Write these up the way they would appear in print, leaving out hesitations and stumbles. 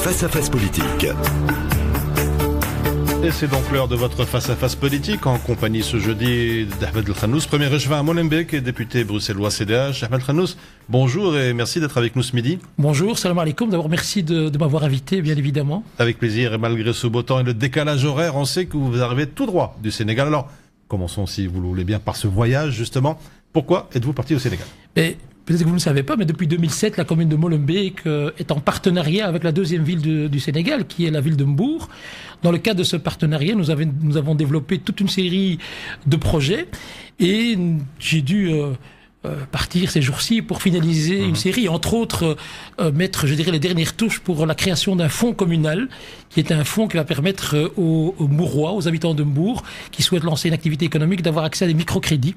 face-à-face politique. Et c'est donc l'heure de votre face-à-face politique en compagnie ce jeudi d'Ahmed El Khannous, premier échevin à Molenbeek et député bruxellois CDH. Ahmed El Khannous, bonjour et merci d'être avec nous ce midi. Bonjour, salam alaikum, d'abord merci de m'avoir invité, bien évidemment. Avec plaisir et malgré ce beau temps et le décalage horaire, on sait que vous arrivez tout droit du Sénégal. Alors, commençons si vous le voulez bien par ce voyage justement. Pourquoi êtes-vous parti au Sénégal ? Peut-être que vous ne savez pas, mais depuis 2007, la commune de Molenbeek est en partenariat avec la deuxième ville du Sénégal, qui est la ville de Mbour. Dans le cadre de ce partenariat, nous avons développé toute une série de projets et j'ai dû partir ces jours-ci pour finaliser une série, entre autres mettre, je dirais, les dernières touches pour la création d'un fonds communal, qui est un fonds qui va permettre aux Mbourois, aux habitants de Mbour, qui souhaitent lancer une activité économique, d'avoir accès à des microcrédits.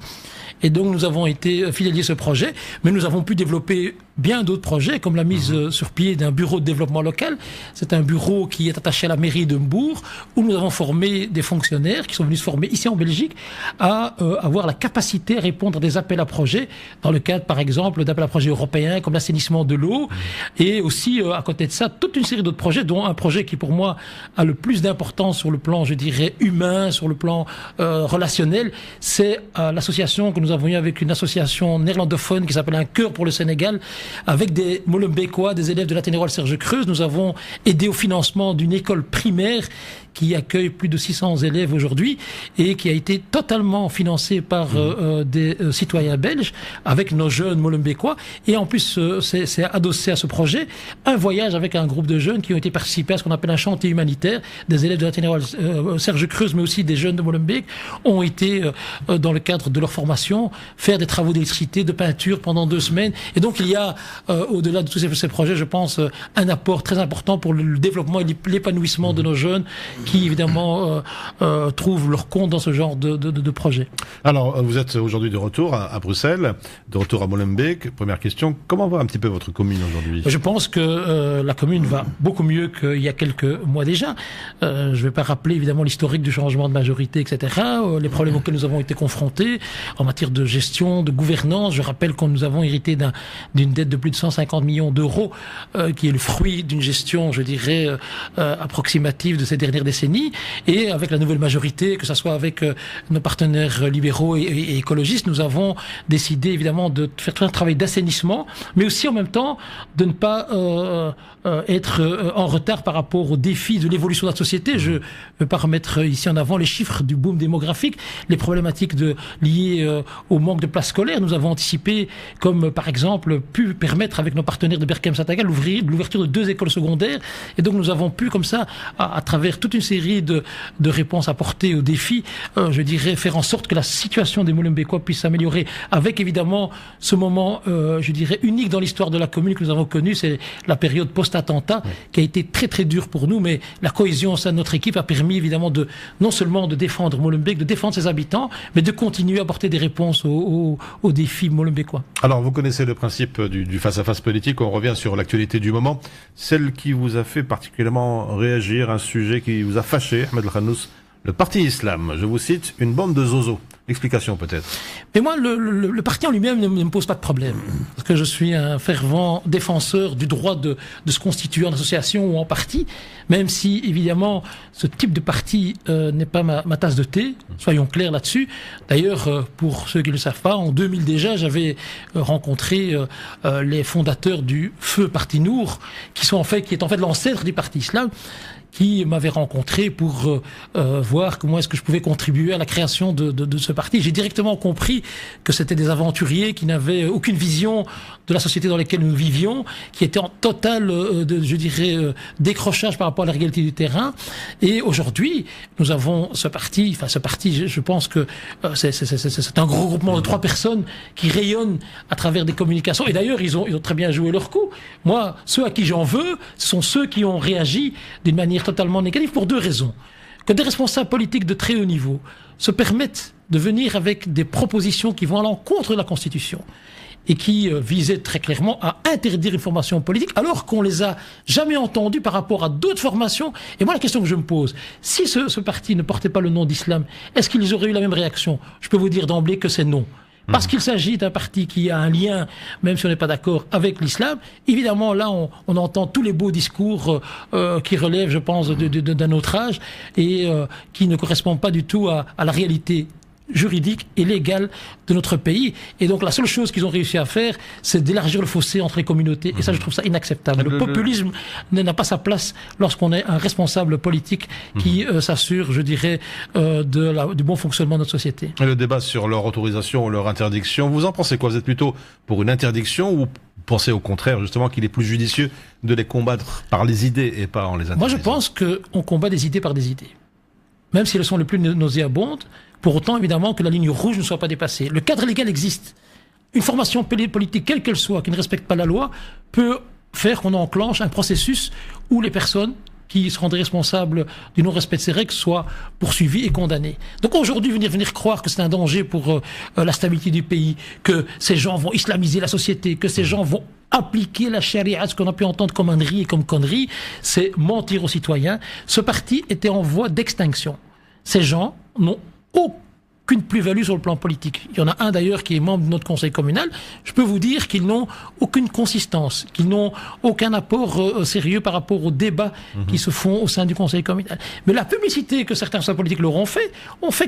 Et donc nous avons été fidélisés ce projet, mais nous avons pu développer bien d'autres projets, comme la mise sur pied d'un bureau de développement local. C'est un bureau qui est attaché à la mairie de Mbour, où nous avons formé des fonctionnaires qui sont venus se former ici en Belgique à avoir la capacité à répondre à des appels à projets, dans le cadre par exemple d'appels à projets européens comme l'assainissement de l'eau, et aussi à côté de ça, toute une série d'autres projets, dont un projet qui pour moi a le plus d'importance sur le plan, je dirais, humain, sur le plan relationnel, c'est l'association que nous avons eu avec une association néerlandophone qui s'appelle Un Cœur pour le Sénégal, avec des Molenbeekois, des élèves de l'Athénéral Serge Creuse. Nous avons aidé au financement d'une école primaire qui accueille plus de 600 élèves aujourd'hui et qui a été totalement financée par des citoyens belges avec nos jeunes Molenbeekois. Et en plus, c'est adossé à ce projet un voyage avec un groupe de jeunes qui ont été participés à ce qu'on appelle un chantier humanitaire. Des élèves de l'Athénéral Serge Creuse, mais aussi des jeunes de Molenbeek, ont été, dans le cadre de leur formation, faire des travaux d'électricité, de peinture pendant 2 semaines. Et donc, il y a, au-delà de tous ces projets, je pense, un apport très important pour le développement et l'épanouissement de nos jeunes qui, évidemment, trouvent leur compte dans ce genre de projet. Alors, vous êtes aujourd'hui de retour à Bruxelles, de retour à Molenbeek. Première question, comment va un petit peu votre commune aujourd'hui ? Je pense que la commune va beaucoup mieux qu'il y a quelques mois déjà. Je ne vais pas rappeler, évidemment, l'historique du changement de majorité, etc., les problèmes auxquels nous avons été confrontés en matière de gestion, de gouvernance. Je rappelle que nous avons hérité d'une dette de plus de 150 millions d'euros, qui est le fruit d'une gestion, je dirais, approximative de ces dernières décennies. Et avec la nouvelle majorité, que ce soit avec nos partenaires libéraux et écologistes, nous avons décidé évidemment de faire tout un travail d'assainissement, mais aussi en même temps de ne pas être en retard par rapport aux défis de l'évolution de la société. Je ne veux pas remettre ici en avant les chiffres du boom démographique, les problématiques liées au manque de places scolaires. Nous avons anticipé, comme par exemple pu permettre avec nos partenaires de Berkem Satagal l'ouverture de 2 écoles secondaires. Et donc nous avons pu comme ça, à travers toute une série de réponses apportées aux défis, je dirais, faire en sorte que la situation des Molenbeekois puisse s'améliorer, avec évidemment ce moment, je dirais, unique dans l'histoire de la commune que nous avons connu, c'est la période post-attentat, qui a été très très dure pour nous, mais la cohésion au sein de notre équipe a permis évidemment non seulement de défendre Molenbeek, de défendre ses habitants, mais de continuer à apporter des réponses aux défis molenbeekois. Alors, vous connaissez le principe du face-à-face politique, on revient sur l'actualité du moment, celle qui vous a fait particulièrement réagir, un sujet qui vous a fâché, Ahmed El Khannous, le parti islam. Je vous cite, une bande de zozos. Explication peut-être. Mais moi, le parti en lui-même ne me pose pas de problème. Parce que je suis un fervent défenseur du droit de se constituer en association ou en parti, même si, évidemment, ce type de parti n'est pas ma tasse de thé. Soyons clairs là-dessus. D'ailleurs, pour ceux qui ne le savent pas, en 2000 déjà, j'avais rencontré les fondateurs du Feu Parti Nour, qui est en fait l'ancêtre du parti islam, qui m'avait rencontré pour voir comment est-ce que je pouvais contribuer à la création de ce parti. J'ai directement compris que c'était des aventuriers qui n'avaient aucune vision de la société dans laquelle nous vivions, qui étaient en total, je dirais, décrochage par rapport à la réalité du terrain. Et aujourd'hui, nous avons ce parti, je pense que c'est un gros groupement de 3 personnes qui rayonnent à travers des communications. Et d'ailleurs, ils ont très bien joué leur coup. Moi, ceux à qui j'en veux, ce sont ceux qui ont réagi d'une manière totalement négative pour 2 raisons. Que des responsables politiques de très haut niveau se permettent de venir avec des propositions qui vont à l'encontre de la Constitution et qui visaient très clairement à interdire une formation politique, alors qu'on les a jamais entendus par rapport à d'autres formations. Et moi, la question que je me pose, si ce parti ne portait pas le nom d'islam, est-ce qu'ils auraient eu la même réaction ? Je peux vous dire d'emblée que c'est non. Parce qu'il s'agit d'un parti qui a un lien, même si on n'est pas d'accord, avec l'islam. Évidemment, là, on entend tous les beaux discours qui relèvent, je pense, d'un autre âge et qui ne correspondent pas du tout à la réalité juridique et légale de notre pays. Et donc la seule chose qu'ils ont réussi à faire, c'est d'élargir le fossé entre les communautés. Et ça, je trouve ça inacceptable. Le populisme n'a pas sa place lorsqu'on est un responsable politique qui s'assure, je dirais, du bon fonctionnement de notre société. Et le débat sur leur autorisation ou leur interdiction, vous en pensez quoi? Vous êtes plutôt pour une interdiction ou pensez au contraire, justement, qu'il est plus judicieux de les combattre par les idées et pas en les interdisant? Moi, je pense qu'on combat des idées par des idées. Même si elles sont les plus nauséabondes, pour autant, évidemment, que la ligne rouge ne soit pas dépassée. Le cadre légal existe. Une formation politique, quelle qu'elle soit, qui ne respecte pas la loi, peut faire qu'on enclenche un processus où les personnes qui seront responsables du non-respect de ces règles soient poursuivies et condamnées. Donc aujourd'hui, venir croire que c'est un danger pour la stabilité du pays, que ces gens vont islamiser la société, que ces gens vont appliquer la charia, ce qu'on a pu entendre comme ânerie et comme connerie, c'est mentir aux citoyens. Ce parti était en voie d'extinction. Ces gens n'ont aucune plus-value sur le plan politique. Il y en a un d'ailleurs qui est membre de notre conseil communal. Je peux vous dire qu'ils n'ont aucune consistance, qu'ils n'ont aucun apport sérieux par rapport aux débats qui se font au sein du conseil communal. Mais la publicité que certains responsables politiques leur ont fait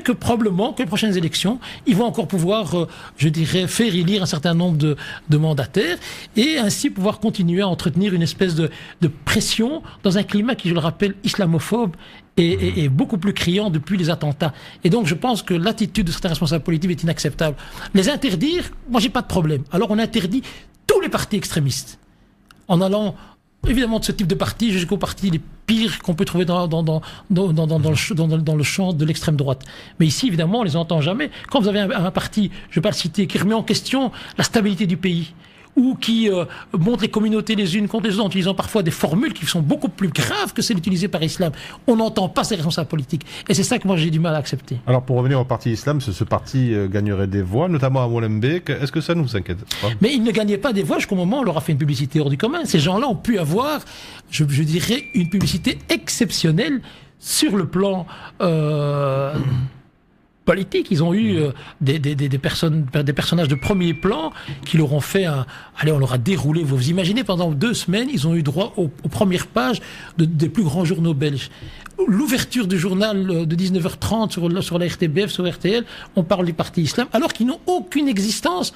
que probablement que les prochaines élections, ils vont encore pouvoir, je dirais, faire élire un certain nombre de mandataires et ainsi pouvoir continuer à entretenir une espèce de pression dans un climat qui, je le rappelle, islamophobe est beaucoup plus criant depuis les attentats. Et donc, je pense que l'attitude de certains responsables politiques est inacceptable. Les interdire, moi, j'ai pas de problème. Alors, on interdit tous les partis extrémistes. En allant, évidemment, de ce type de partis jusqu'aux partis les pires qu'on peut trouver dans le champ de l'extrême droite. Mais ici, évidemment, on les entend jamais. Quand vous avez un parti, je vais pas le citer, qui remet en question la stabilité du pays, ou qui montent les communautés les unes contre les autres en utilisant parfois des formules qui sont beaucoup plus graves que celles utilisées par l'islam. On n'entend pas ces responsables politiques. Et c'est ça que moi j'ai du mal à accepter. Alors pour revenir au parti islam, ce parti gagnerait des voix, notamment à Molenbeek. Est-ce que ça ne vous inquiète pas? Mais il ne gagnait pas des voix jusqu'au moment où on leur a fait une publicité hors du commun. Ces gens-là ont pu avoir, je dirais, une publicité exceptionnelle sur le plan politique. Ils ont eu des personnages de premier plan qui leur ont fait on leur a déroulé. Vous imaginez, pendant 2 semaines, ils ont eu droit aux premières pages des plus grands journaux belges. L'ouverture du journal de 19h30 sur la RTBF, sur RTL, on parle du parti islam, alors qu'ils n'ont aucune existence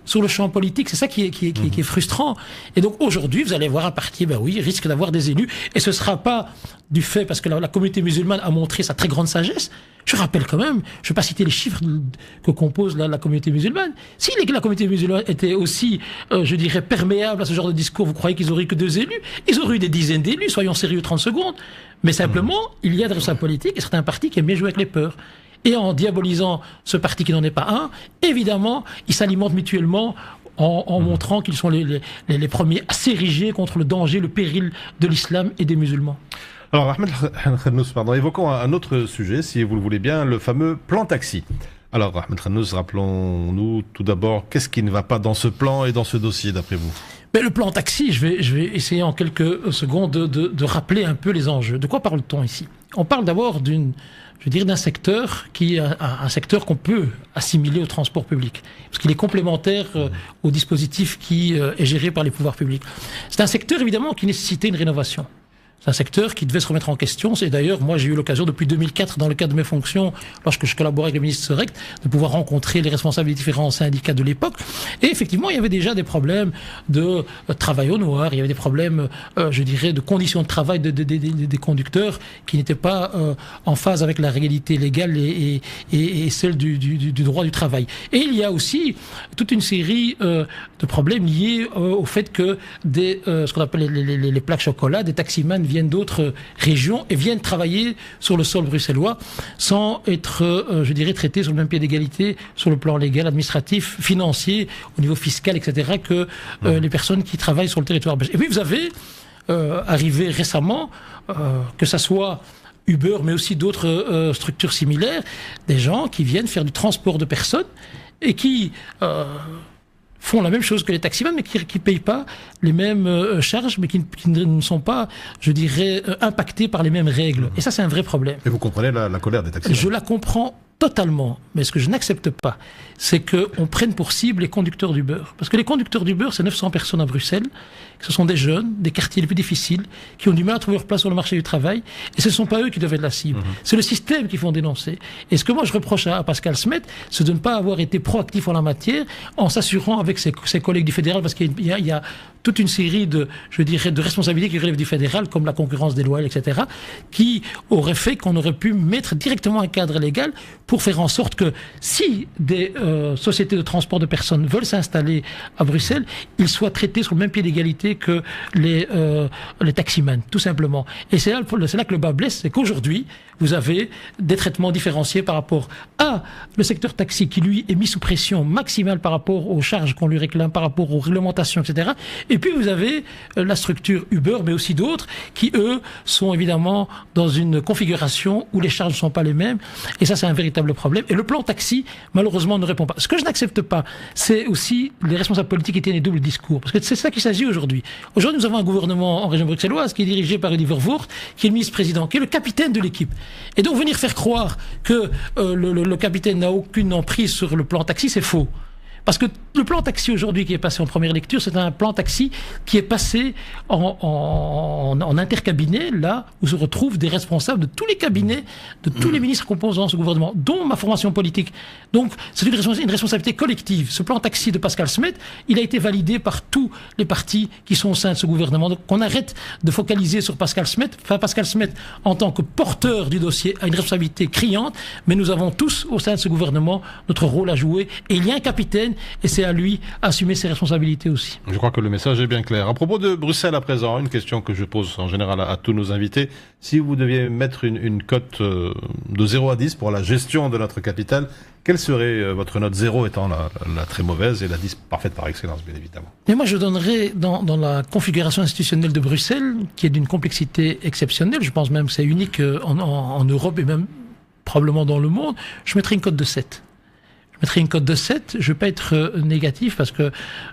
sur le champ politique. C'est ça qui est frustrant. Et donc aujourd'hui, vous allez voir un parti, il risque d'avoir des élus, et ce sera pas du fait, parce que la communauté musulmane a montré sa très grande sagesse. Je rappelle quand même, je ne vais pas citer les chiffres que compose la communauté musulmane. Si la communauté musulmane était aussi, je dirais, perméable à ce genre de discours, vous croyez qu'ils auraient eu que 2 élus? Ils auraient eu des dizaines d'élus, soyons sérieux 30 secondes. Mais simplement, il y a des responsables politiques et certains partis qui aiment bien jouer avec les peurs. Et en diabolisant ce parti qui n'en est pas un, évidemment, ils s'alimentent mutuellement en montrant qu'ils sont les premiers à s'ériger contre le danger, le péril de l'islam et des musulmans. Alors, Ahmed Khannous, évoquons un autre sujet, si vous le voulez bien, le fameux plan taxi. Alors, Ahmed Khannous, rappelons-nous tout d'abord, qu'est-ce qui ne va pas dans ce plan et dans ce dossier, d'après vous? Mais le plan taxi, je vais essayer en quelques secondes de rappeler un peu les enjeux. De quoi parle-t-on ici? On parle d'abord d'un secteur qui est un secteur qu'on peut assimiler au transport public, parce qu'il est complémentaire au dispositif qui est géré par les pouvoirs publics. C'est un secteur, évidemment, qui nécessitait une rénovation. C'est un secteur qui devait se remettre en question. C'est d'ailleurs, moi, j'ai eu l'occasion depuis 2004, dans le cadre de mes fonctions, lorsque je collaborais avec le ministre Sorect, de pouvoir rencontrer les responsables des différents syndicats de l'époque. Et effectivement, il y avait déjà des problèmes de travail au noir, il y avait des problèmes, je dirais, de conditions de travail des conducteurs qui n'étaient pas en phase avec la réalité légale et celle du droit du travail. Et il y a aussi toute une série de problèmes liés au fait que ce qu'on appelle les plaques chocolat, des taximans viennent d'autres régions et viennent travailler sur le sol bruxellois sans être, je dirais, traités sur le même pied d'égalité sur le plan légal, administratif, financier, au niveau fiscal, etc., que les personnes qui travaillent sur le territoire belge. Et puis vous avez arrivé récemment, que ça soit Uber, mais aussi d'autres structures similaires, des gens qui viennent faire du transport de personnes et qui font la même chose que les taximans, mais qui ne payent pas les mêmes charges, mais qui ne sont pas, je dirais, impactés par les mêmes règles. Et ça, c'est un vrai problème. Et vous comprenez la colère des taximans? Je la comprends totalement, mais ce que je n'accepte pas, c'est qu'on prenne pour cible les conducteurs d'Uber. Parce que les conducteurs d'Uber, c'est 900 personnes à Bruxelles. Ce sont des jeunes, des quartiers les plus difficiles, qui ont du mal à trouver leur place sur le marché du travail. Et ce ne sont pas eux qui doivent être la cible. C'est le système qu'il faut dénoncer. Et ce que moi je reproche à Pascal Smet, c'est de ne pas avoir été proactif en la matière, en s'assurant avec ses collègues du fédéral, parce qu'il y a toute une série de responsabilités qui relèvent du fédéral, comme la concurrence déloyale, etc., qui auraient fait qu'on aurait pu mettre directement un cadre légal pour faire en sorte que si des sociétés de transport de personnes veulent s'installer à Bruxelles, ils soient traités sur le même pied d'égalité que les taximans, tout simplement. Et c'est là que le bas blesse, c'est qu'aujourd'hui, vous avez des traitements différenciés par rapport à le secteur taxi qui, lui, est mis sous pression maximale par rapport aux charges qu'on lui réclame, par rapport aux réglementations, etc. Et puis, vous avez la structure Uber, mais aussi d'autres, qui, eux, sont évidemment dans une configuration où les charges ne sont pas les mêmes. Et ça, c'est un véritable problème. Et le plan taxi, malheureusement, ne répond pas. Ce que je n'accepte pas, c'est aussi les responsables politiques qui tiennent les doubles discours. Parce que c'est ça qu'il s'agit aujourd'hui. Aujourd'hui, nous avons un gouvernement en région bruxelloise qui est dirigé par Oliver Woerth, qui est le ministre-président, qui est le capitaine de l'équipe. Et donc venir faire croire que le capitaine n'a aucune emprise sur le plan taxi, c'est faux. Parce que le plan taxi aujourd'hui qui est passé en première lecture, c'est un plan taxi qui est passé en intercabinet, là où se retrouvent des responsables de tous les cabinets, de tous les ministres composant ce gouvernement, dont ma formation politique. Donc c'est une responsabilité collective. Ce plan taxi de Pascal Smet, il a été validé par tous les partis qui sont au sein de ce gouvernement. Donc on arrête de focaliser sur Pascal Smet. Enfin, Pascal Smet, en tant que porteur du dossier, a une responsabilité criante, mais nous avons tous au sein de ce gouvernement notre rôle à jouer. Et il y a un capitaine, et c'est à lui d'assumer ses responsabilités aussi. Je crois que le message est bien clair. À propos de Bruxelles à présent, une question que je pose en général à tous nos invités. Si vous deviez mettre une cote de 0 à 10 pour la gestion de notre capitale, quelle serait votre note? 0 étant la très mauvaise et la 10 parfaite par excellence, bien évidemment. Mais moi, je donnerais dans la configuration institutionnelle de Bruxelles, qui est d'une complexité exceptionnelle, je pense même que c'est unique en Europe et même probablement dans le monde, je mettrais une cote de 7. Je mettrais une cote de 7, je ne vais pas être négatif parce que...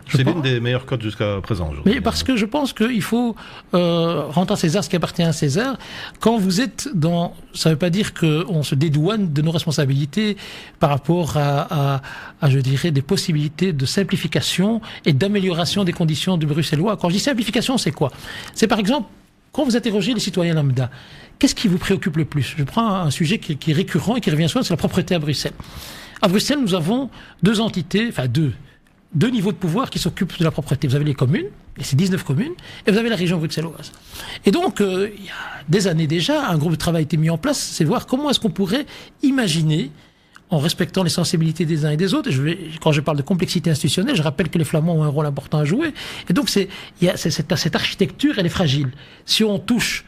C'est l'une des meilleures cotes jusqu'à présent. Mais parce que je pense qu'il faut rendre à César ce qui appartient à César. Quand vous êtes dans... Ça ne veut pas dire qu'on se dédouane de nos responsabilités par rapport à, je dirais, des possibilités de simplification et d'amélioration des conditions du bruxellois. Quand je dis simplification, c'est quoi? C'est par exemple, quand vous interrogez les citoyens lambda, qu'est-ce qui vous préoccupe le plus? Je prends un sujet qui est récurrent et qui revient souvent, c'est la propreté à Bruxelles. À Bruxelles, nous avons deux entités, enfin deux niveaux de pouvoir qui s'occupent de la propreté. Vous avez les communes, et c'est 19 communes, et vous avez la région bruxelloise. Et donc, il y a des années déjà, un groupe de travail a été mis en place, c'est voir comment est-ce qu'on pourrait imaginer, en respectant les sensibilités des uns et des autres, quand je parle de complexité institutionnelle, je rappelle que les Flamands ont un rôle important à jouer, et donc cette architecture, elle est fragile. Si on touche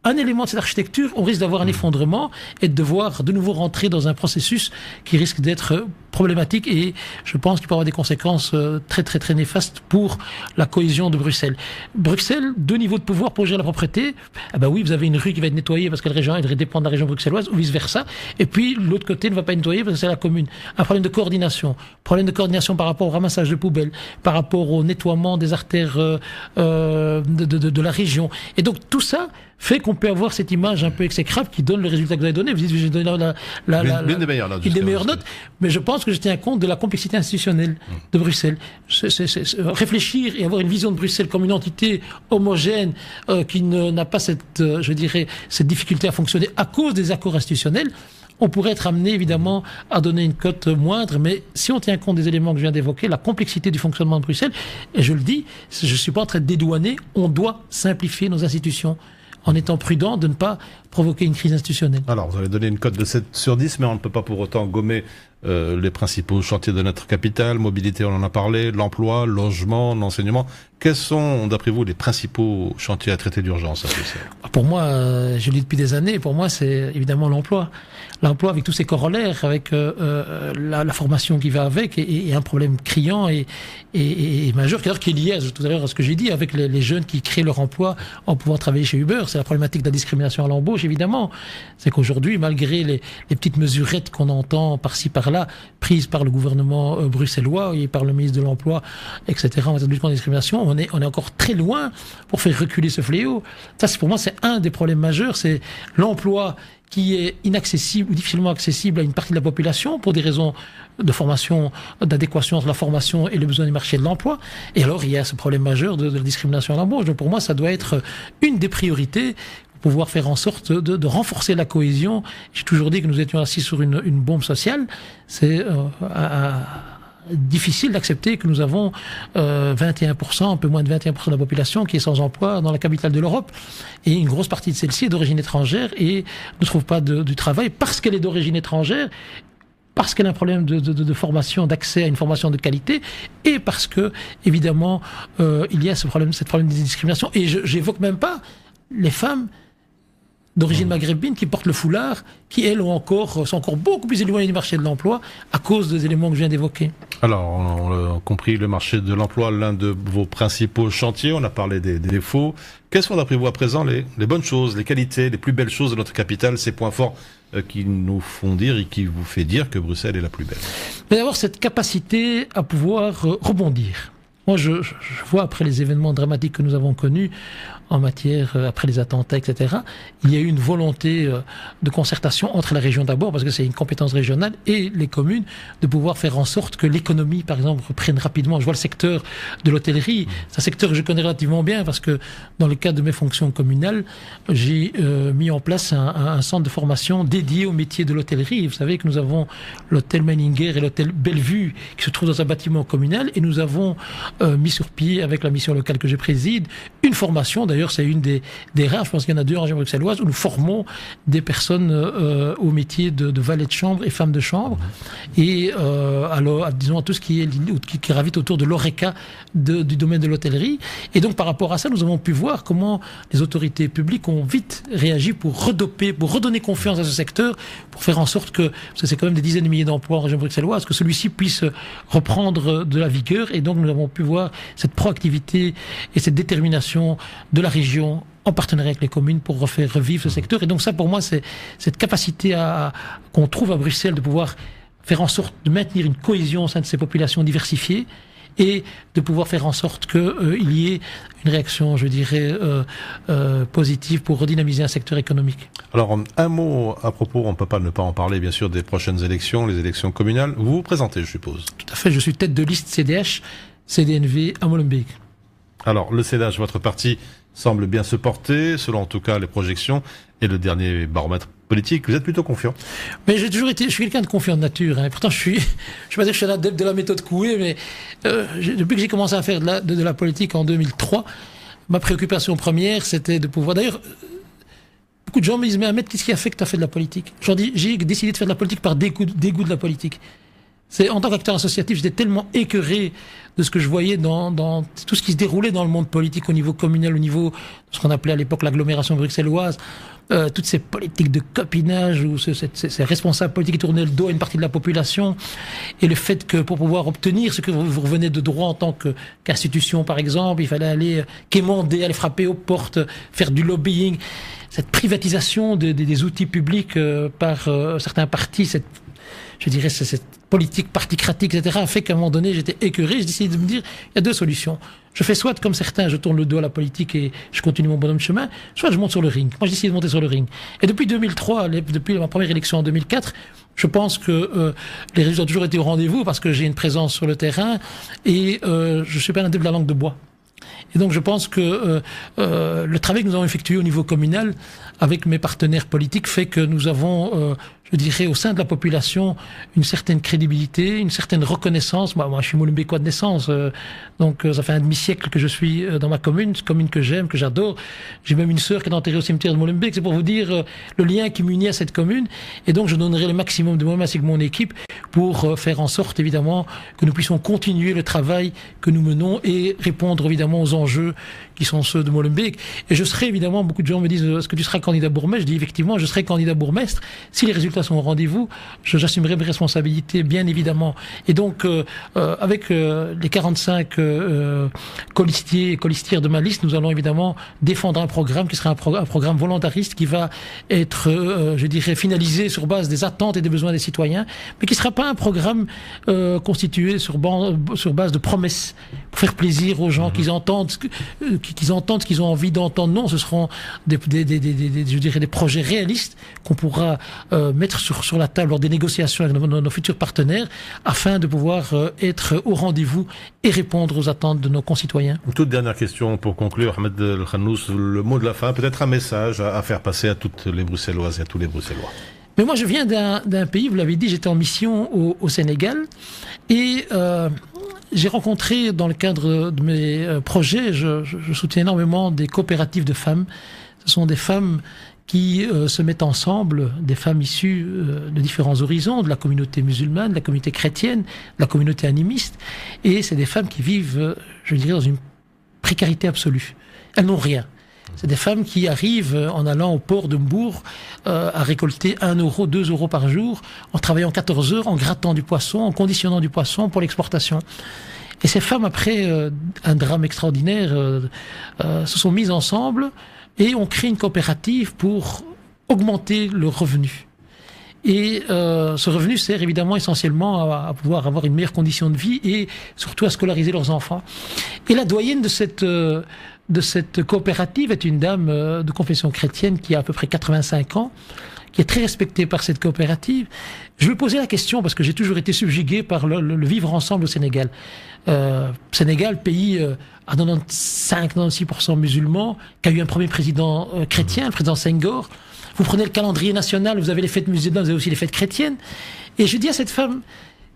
un élément de cette architecture, on risque d'avoir un effondrement et de devoir de nouveau rentrer dans un processus qui risque d'être problématique et je pense qu'il peut avoir des conséquences très très très néfastes pour la cohésion de Bruxelles. Bruxelles, deux niveaux de pouvoir pour gérer la propreté. Ah ben oui, vous avez une rue qui va être nettoyée parce que la région dépend de la région bruxelloise ou vice versa. Et puis l'autre côté ne va pas être nettoyé parce que c'est la commune. Un problème de coordination. Problème de coordination par rapport au ramassage de poubelles, par rapport au nettoiement des artères de la région. Et donc tout ça fait qu'on peut avoir cette image un peu exécrable qui donne le résultat que vous avez donné. Vous dites, j'ai donné l'une des meilleures notes. Une des meilleures notes. Mais je pense que je tiens compte de la complexité institutionnelle de Bruxelles. Réfléchir et avoir une vision de Bruxelles comme une entité homogène qui n'a pas cette difficulté à fonctionner à cause des accords institutionnels, on pourrait être amené évidemment à donner une cote moindre, mais si on tient compte des éléments que je viens d'évoquer, la complexité du fonctionnement de Bruxelles, et je le dis, je ne suis pas en train de dédouaner, on doit simplifier nos institutions en étant prudent de ne pas provoquer une crise institutionnelle. Alors, vous avez donné une cote de 7 sur 10, mais on ne peut pas pour autant gommer les principaux chantiers de notre capitale. Mobilité, on en a parlé, l'emploi, logement, l'enseignement. Quels sont, d'après vous, les principaux chantiers à traiter d'urgence à Bruxelles? Pour moi, je le dis depuis des années, pour moi, c'est évidemment l'emploi. L'emploi avec tous ses corollaires, avec la formation qui va avec, et un problème criant et majeur, qui est lié tout à l'heure à ce que j'ai dit, avec les jeunes qui créent leur emploi en pouvant travailler chez Uber. C'est la problématique de la discrimination à l'embauche, évidemment. C'est qu'aujourd'hui, malgré les petites mesurettes qu'on entend par-ci, par-là, mesures-là prises par le gouvernement bruxellois et par le ministre de l'Emploi, etc., en matière de lutte contre la discrimination, on est encore très loin pour faire reculer ce fléau. Ça, pour moi, c'est un des problèmes majeurs, c'est l'emploi qui est inaccessible ou difficilement accessible à une partie de la population pour des raisons de formation, d'adéquation entre la formation et les besoins du marché de l'emploi. Et alors, il y a ce problème majeur de la discrimination à l'embauche. Donc, pour moi, ça doit être une des priorités pour pouvoir faire en sorte de renforcer la cohésion. J'ai toujours dit que nous étions assis sur une bombe sociale. C'est difficile d'accepter que nous avons 21%, un peu moins de 21% de la population qui est sans emploi dans la capitale de l'Europe. Et une grosse partie de celle-ci est d'origine étrangère et ne trouve pas du travail parce qu'elle est d'origine étrangère, parce qu'elle a un problème de formation, d'accès à une formation de qualité, et parce que, évidemment, il y a cette problème de discrimination. Et j'évoque même pas les femmes d'origine maghrébine qui portent le foulard, qui elles sont encore beaucoup plus éloignées du marché de l'emploi à cause des éléments que je viens d'évoquer. Alors, on a compris le marché de l'emploi, l'un de vos principaux chantiers. On a parlé des défauts. Quelles sont d'après vous à présent les bonnes choses, les qualités, les plus belles choses de notre capitale, ces points forts qui nous font dire et qui vous fait dire que Bruxelles est la plus belle? Mais d'abord, cette capacité à pouvoir rebondir. Moi, je vois après les événements dramatiques que nous avons connus en matière, après les attentats, etc., il y a eu une volonté de concertation entre la région d'abord, parce que c'est une compétence régionale, et les communes, de pouvoir faire en sorte que l'économie, par exemple, reprenne rapidement. Je vois le secteur de l'hôtellerie, c'est un secteur que je connais relativement bien, parce que dans le cadre de mes fonctions communales, j'ai mis en place un centre de formation dédié au métier de l'hôtellerie. Vous savez que nous avons l'hôtel Menninger et l'hôtel Bellevue, qui se trouvent dans un bâtiment communal, et nous avons mis sur pied, avec la mission locale que je préside, une formation. D'ailleurs, c'est une des rares, je pense qu'il y en a deux en région bruxelloise, où nous formons des personnes au métier de valet de chambre et femmes de chambre. Et alors, disons, à tout ce qui gravite autour de l'ORECA du domaine de l'hôtellerie. Et donc, par rapport à ça, nous avons pu voir comment les autorités publiques ont vite réagi pour redoper, pour redonner confiance à ce secteur, pour faire en sorte que, parce que c'est quand même des dizaines de milliers d'emplois en région bruxelloise, que celui-ci puisse reprendre de la vigueur. Et donc, nous avons pu voir cette proactivité et cette détermination de la région en partenariat avec les communes pour refaire revivre ce secteur. Et donc ça, pour moi, c'est cette capacité qu'on trouve à Bruxelles de pouvoir faire en sorte de maintenir une cohésion au sein de ces populations diversifiées et de pouvoir faire en sorte qu'il y ait une réaction, je dirais, positive pour redynamiser un secteur économique. Alors, un mot à propos, on ne peut pas ne pas en parler, bien sûr, des prochaines élections, les élections communales. Vous vous présentez, je suppose. Tout à fait, je suis tête de liste CDH, CDNV à Molenbeek. Alors, le CDH, votre parti, semble bien se porter, selon en tout cas les projections et le dernier baromètre politique. Vous êtes plutôt confiant? Mais j'ai toujours été, je suis quelqu'un de confiant de nature. Hein. Pourtant, je vais pas dire que je suis adepte de la méthode Coué, mais depuis que j'ai commencé à faire de la politique en 2003, ma préoccupation première, c'était de pouvoir. D'ailleurs, beaucoup de gens me disent, mais Ahmed, qu'est-ce qui a fait que tu as fait de la politique? Je leur dis, j'ai décidé de faire de la politique par dégoût de la politique. En tant qu'acteur associatif, j'étais tellement écœuré de ce que je voyais dans tout ce qui se déroulait dans le monde politique au niveau communal, au niveau de ce qu'on appelait à l'époque l'agglomération bruxelloise, toutes ces politiques de copinage où ces responsables politiques qui tournaient le dos à une partie de la population, et le fait que pour pouvoir obtenir ce que vous revenez de droit en tant qu'institution, par exemple, il fallait aller quémander, aller frapper aux portes, faire du lobbying, cette privatisation des outils publics par certains partis, cette politique particratique, etc., a fait qu'à un moment donné, j'étais écœuré. J'ai décidé de me dire, il y a deux solutions. Je fais soit, comme certains, je tourne le dos à la politique et je continue mon bonhomme de chemin, soit je monte sur le ring. Moi, j'ai décidé de monter sur le ring. Et depuis 2003, depuis ma première élection en 2004, je pense que les résultats ont toujours été au rendez-vous parce que j'ai une présence sur le terrain et je suis pas un adepte de la langue de bois. Et donc je pense que le travail que nous avons effectué au niveau communal avec mes partenaires politiques fait que nous avons, je dirais, au sein de la population, une certaine crédibilité, une certaine reconnaissance. Moi je suis Molenbeekois de naissance, donc ça fait un demi-siècle que je suis dans ma commune, une commune que j'aime, que j'adore. J'ai même une sœur qui est enterrée au cimetière de Molenbeek. C'est pour vous dire le lien qui m'unit à cette commune. Et donc je donnerai le maximum de moi-même ainsi que mon équipe pour faire en sorte, évidemment, que nous puissions continuer le travail que nous menons et répondre, évidemment, aux enjeux enjeux qui sont ceux de Molenbeek. Et je serai évidemment, beaucoup de gens me disent, est-ce que tu seras candidat bourgmestre? Je dis effectivement, je serai candidat bourgmestre. Si les résultats sont au rendez-vous, j'assumerai mes responsabilités, bien évidemment. Et donc, avec les 45 colistiers et colistières de ma liste, nous allons évidemment défendre un programme qui sera un programme volontariste qui va être, je dirais, finalisé sur base des attentes et des besoins des citoyens, mais qui ne sera pas un programme constitué sur base de promesses pour faire plaisir aux gens, qu'ils entendent ce qu'ils ont envie d'entendre. Non, ce seront je dirais des projets réalistes qu'on pourra mettre sur la table lors des négociations avec nos futurs partenaires afin de pouvoir être au rendez-vous et répondre aux attentes de nos concitoyens. Une toute dernière question pour conclure, Ahmed El-Khannous, le mot de la fin, peut-être un message à faire passer à toutes les Bruxelloises et à tous les Bruxellois. Mais moi, je viens d'un pays, vous l'avez dit, j'étais en mission au Sénégal et j'ai rencontré, dans le cadre de mes projets, je soutiens énormément des coopératives de femmes. Ce sont des femmes qui se mettent ensemble, des femmes issues de différents horizons, de la communauté musulmane, de la communauté chrétienne, de la communauté animiste. Et c'est des femmes qui vivent, je dirais, dans une précarité absolue. Elles n'ont rien. C'est des femmes qui arrivent en allant au port de Mbourg à récolter 1 euro, 2 euros par jour, en travaillant 14 heures, en grattant du poisson, en conditionnant du poisson pour l'exportation. Et ces femmes, après un drame extraordinaire, se sont mises ensemble et ont créé une coopérative pour augmenter le revenu. Et ce revenu sert évidemment essentiellement à pouvoir avoir une meilleure condition de vie et surtout à scolariser leurs enfants. Et la doyenne de cette coopérative est une dame de confession chrétienne qui a à peu près 85 ans, qui est très respectée par cette coopérative. Je vais poser la question parce que j'ai toujours été subjugué par le vivre ensemble au Sénégal. Sénégal, pays à 95-96% musulmans, qui a eu un premier président chrétien, le président Senghor. Vous prenez le calendrier national, vous avez les fêtes musulmanes, vous avez aussi les fêtes chrétiennes. Et je dis à cette femme,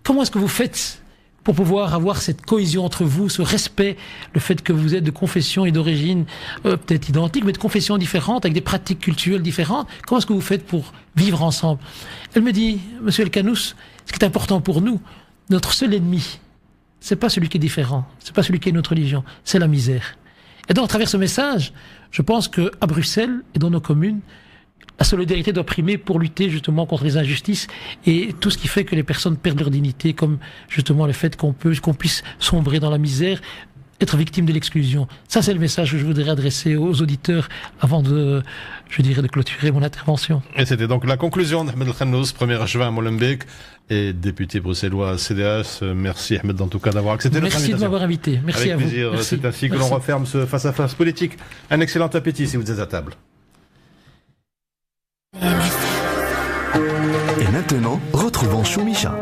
comment est-ce que vous faites pour pouvoir avoir cette cohésion entre vous, ce respect, le fait que vous êtes de confession et d'origine peut-être identique, mais de confessions différentes, avec des pratiques culturelles différentes. Comment est-ce que vous faites pour vivre ensemble? Elle me dit, Monsieur El-Khannous, ce qui est important pour nous, notre seul ennemi, c'est pas celui qui est différent, c'est pas celui qui est notre religion, c'est la misère. Et donc, à travers ce message, je pense que à Bruxelles et dans nos communes, la solidarité doit primer pour lutter justement contre les injustices et tout ce qui fait que les personnes perdent leur dignité, comme justement le fait qu'on puisse sombrer dans la misère, être victime de l'exclusion. Ça, c'est le message que je voudrais adresser aux auditeurs avant de clôturer mon intervention. Et c'était donc la conclusion d'Ahmed El-Khannous, 1er juin à Molenbeek et député bruxellois CDH. Merci Ahmed en tout cas d'avoir accepté notre invitation. Merci de m'avoir invité. Merci Avec à vous. Avec plaisir. C'est ainsi que l'on referme ce face-à-face politique. Un excellent appétit si vous êtes à table. Et maintenant, retrouvons Choumicha.